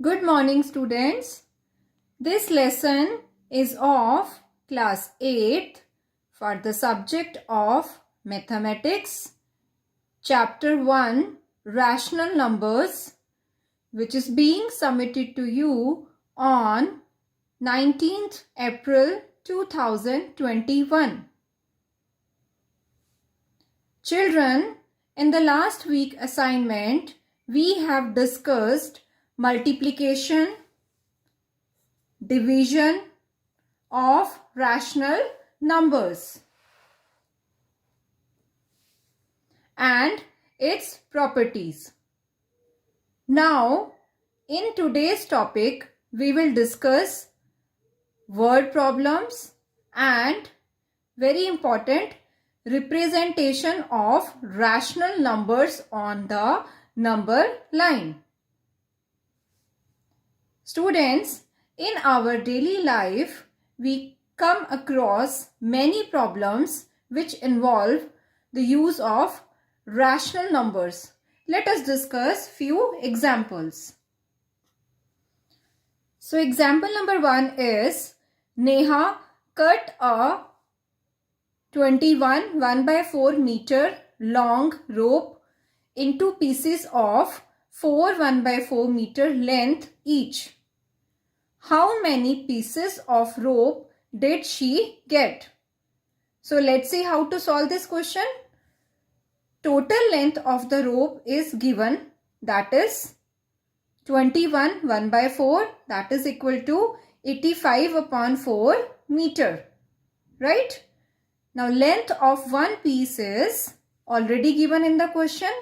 Good morning, students. This lesson is of class 8th for the subject of mathematics, chapter 1, rational numbers, which is being submitted to you on 19th April 2021. Children, in the last week assignment, we have discussed multiplication, division of rational numbers and its properties. Now, in today's topic, we will discuss word problems and very important representation of rational numbers on the number line. Students, in our daily life, we come across many problems which involve the use of rational numbers. Let us discuss few examples. So, example number 1 is Neha cut a 21 1/4 meter long rope into pieces of 4 1/4 meter length each. How many pieces of rope did she get? So let's see how to solve this question. Total length of the rope is given, that is 21 1/4, that is equal to 85/4 meter, right? Now length of one piece is already given in the question,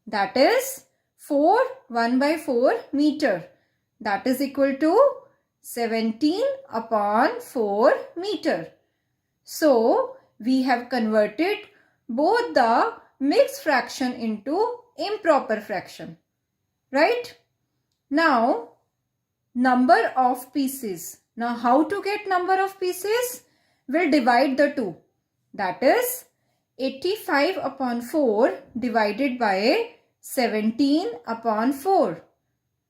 that is 4 1/4 meter, that is equal to 17/4 meter. So we have converted both the mixed fraction into improper fraction, right? Now number of pieces. Now how to get number of pieces? We'll divide the two, that is 85/4 divided by 17/4.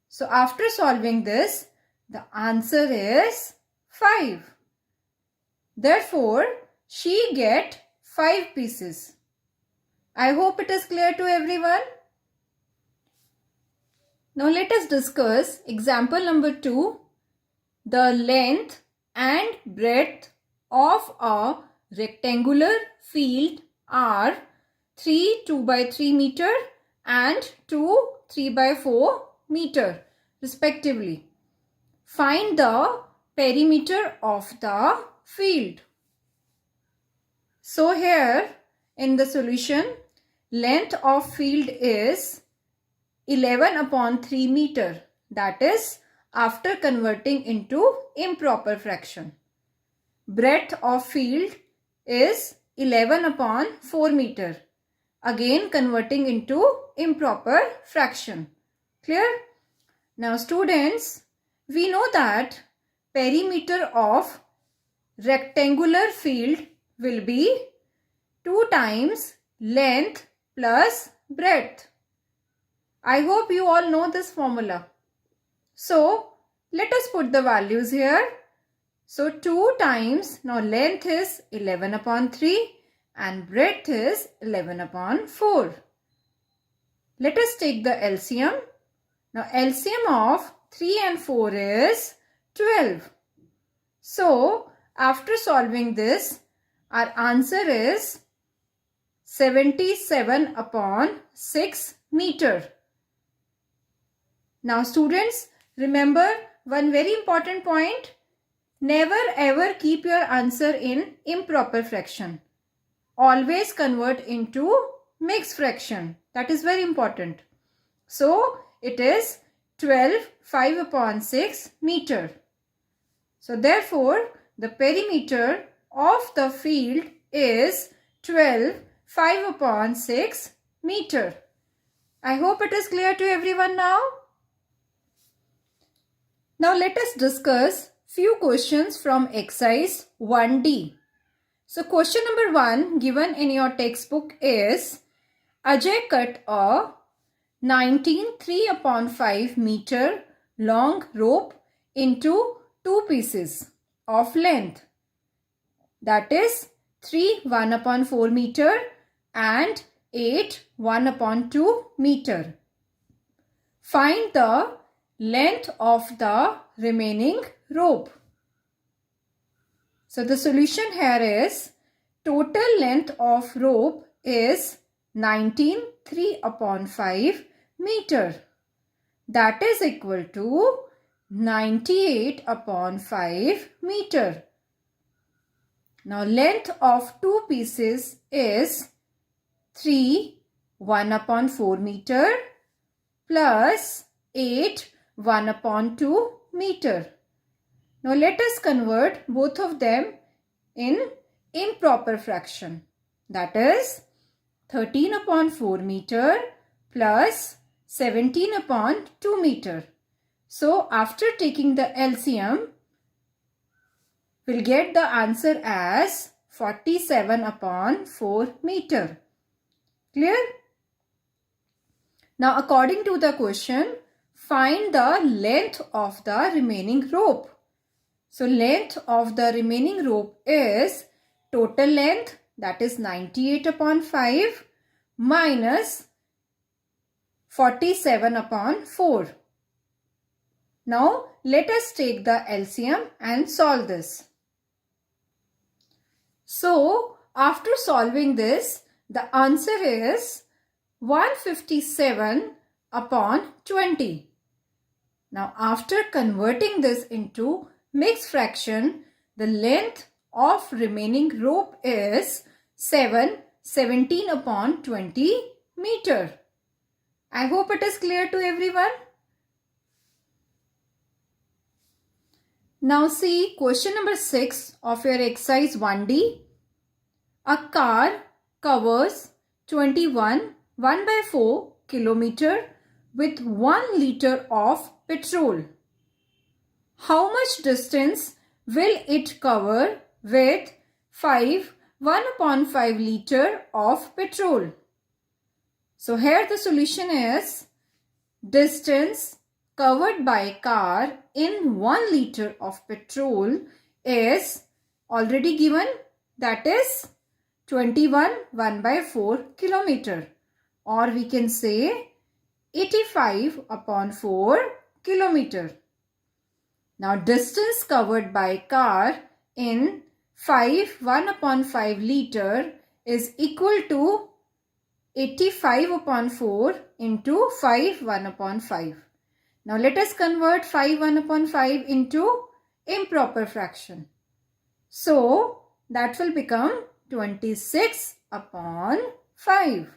So after solving this, the answer is 5. Therefore, she get 5 pieces. I hope it is clear to everyone. Now let us discuss example number 2. The length and breadth of a rectangular field are 3 2/3 meter and 2 3/4 meter respectively. Find the perimeter of the field. So here in the solution, length of field is 11/3 meter, that is after converting into improper fraction. Breadth of field is 11/4 meter, again converting into improper fraction. Clear? Now students, we know that perimeter of rectangular field will be 2 times length plus breadth. I hope you all know this formula. So let us put the values here. So 2 times, now length is 11/3 and breadth is 11/4. Let us take the LCM. Now LCM of 3 and 4 is 12. So after solving this, our answer is 77/6 meter. Now students, remember one very important point. Never ever keep your answer in improper fraction. Always convert into mixed fraction. That is very important. So it is 12 5/6 meter. So therefore, the perimeter of the field is 12 5/6 meter. I hope it is clear to everyone now. Now let us discuss few questions from exercise 1D. So question number 1 given in your textbook is Ajay cut a 19 3/5 meter long rope into 2 pieces of length. That is 3 1/4 meter and 8 1/2 meter. Find the length of the remaining rope. So the solution here is total length of rope is 19 3/5 meter. That is equal to 98/5 meter. Now length of 2 pieces is 3 1/4 meter plus 8 1/2 meter. Now let us convert both of them in improper fraction. That is 13/4 meter plus 17/2 meter. So after taking the LCM, we'll get the answer as 47/4 meter. Clear? Now according to the question, find the length of the remaining rope. So length of the remaining rope is total length, that is 98/5 minus 47/4. Now let us take the LCM and solve this. So after solving this, the answer is 157/20. Now after converting this into mixed fraction, the length of remaining rope is 17/20 meter. I hope it is clear to everyone. Now see question number 6 of your exercise 1D. A car covers 21 1/4 kilometer with 1 liter of petrol. How much distance will it cover with 5 1/5 liter of petrol? So here the solution is distance covered by car in 1 liter of petrol is already given, that is 21 1/4 kilometer, or we can say 85/4 kilometer. Now distance covered by car in 5 1/5 liter is equal to 85/4 into 5 1/5. Now let us convert 5 1/5 into improper fraction. So that will become 26/5.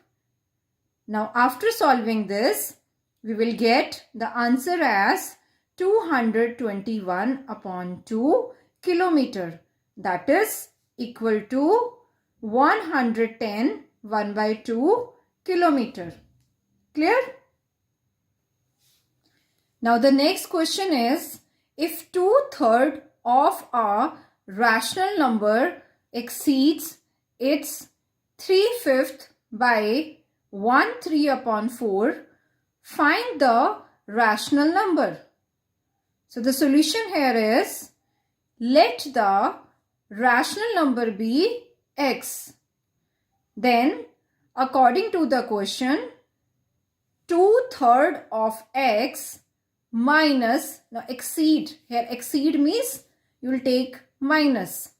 Now after solving this, we will get the answer as 221/2 kilometer. That is equal to 110 1/2 kilometer. Clear? Now the next question is, if 2/3 of a rational number exceeds its 3/5 by 1/3/4, find the rational number. So the solution here is, let the rational number be x. Then according to the question, 2/3 of x minus, now exceed, here exceed means you will take minus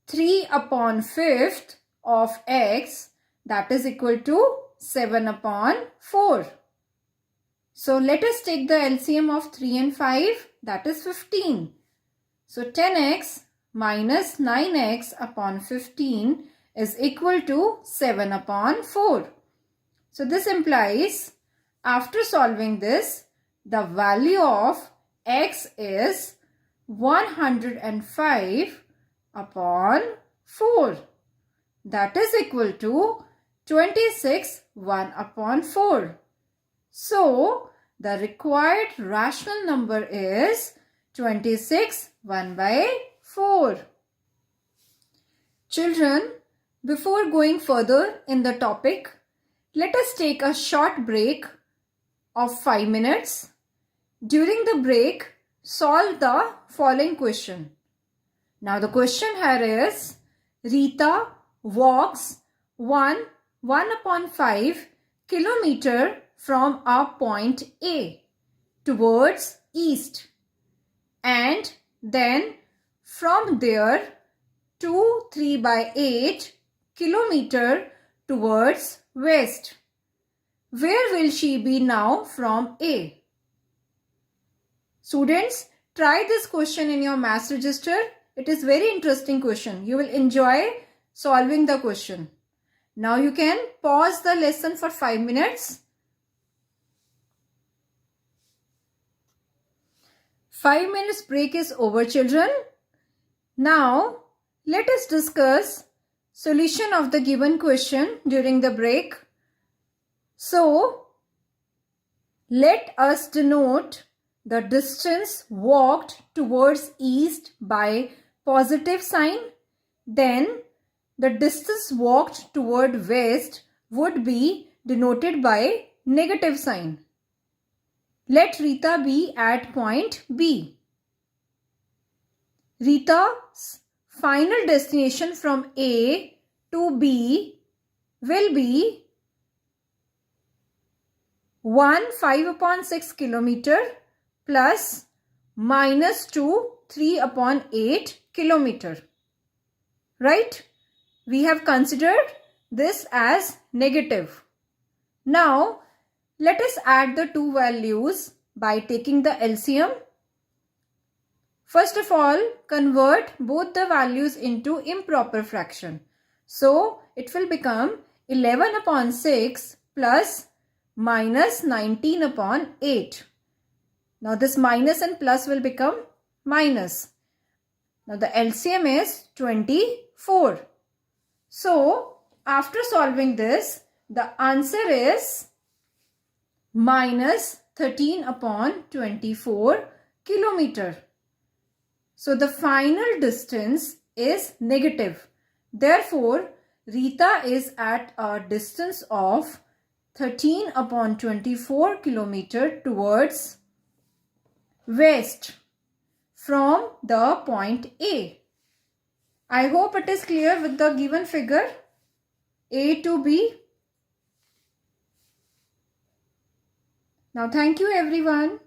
3/5 of x, that is equal to 7/4. So let us take the LCM of 3 and 5, that is 15. So 10x minus 9x/15 is equal to 7/4. So this implies, after solving this, the value of x is 105/4. That is equal to 26 1/4. So the required rational number is 26 1/4. Children, before going further in the topic, let us take a short break of 5 minutes. During the break, solve the following question. Now the question here is, Rita walks 1/5 kilometer from a point A towards east, and then from there 3/8 kilometer towards west. Where will she be now from A? Students, try this question in your maths register. It is very interesting question. You will enjoy solving the question. Now you can pause the lesson for 5 minutes. 5 minutes break is over, children. Now let us discuss solution of the given question during the break. So let us denote the distance walked towards east by positive sign. Then the distance walked toward west would be denoted by negative sign. Let Rita be at point B. Rita's final destination from A to B will be 5/6 kilometer plus -2 3/8 kilometer. Right? We have considered this as negative. Now let us add the two values by taking the LCM. First of all, convert both the values into improper fraction. So it will become 11/6 plus -19/8. Now this minus and plus will become minus. Now the LCM is 24. So after solving this, the answer is -13/24 kilometer. So the final distance is negative. Therefore, Rita is at a distance of 13/24 kilometer towards west from the point A. I hope it is clear with the given figure A to B. Now thank you everyone.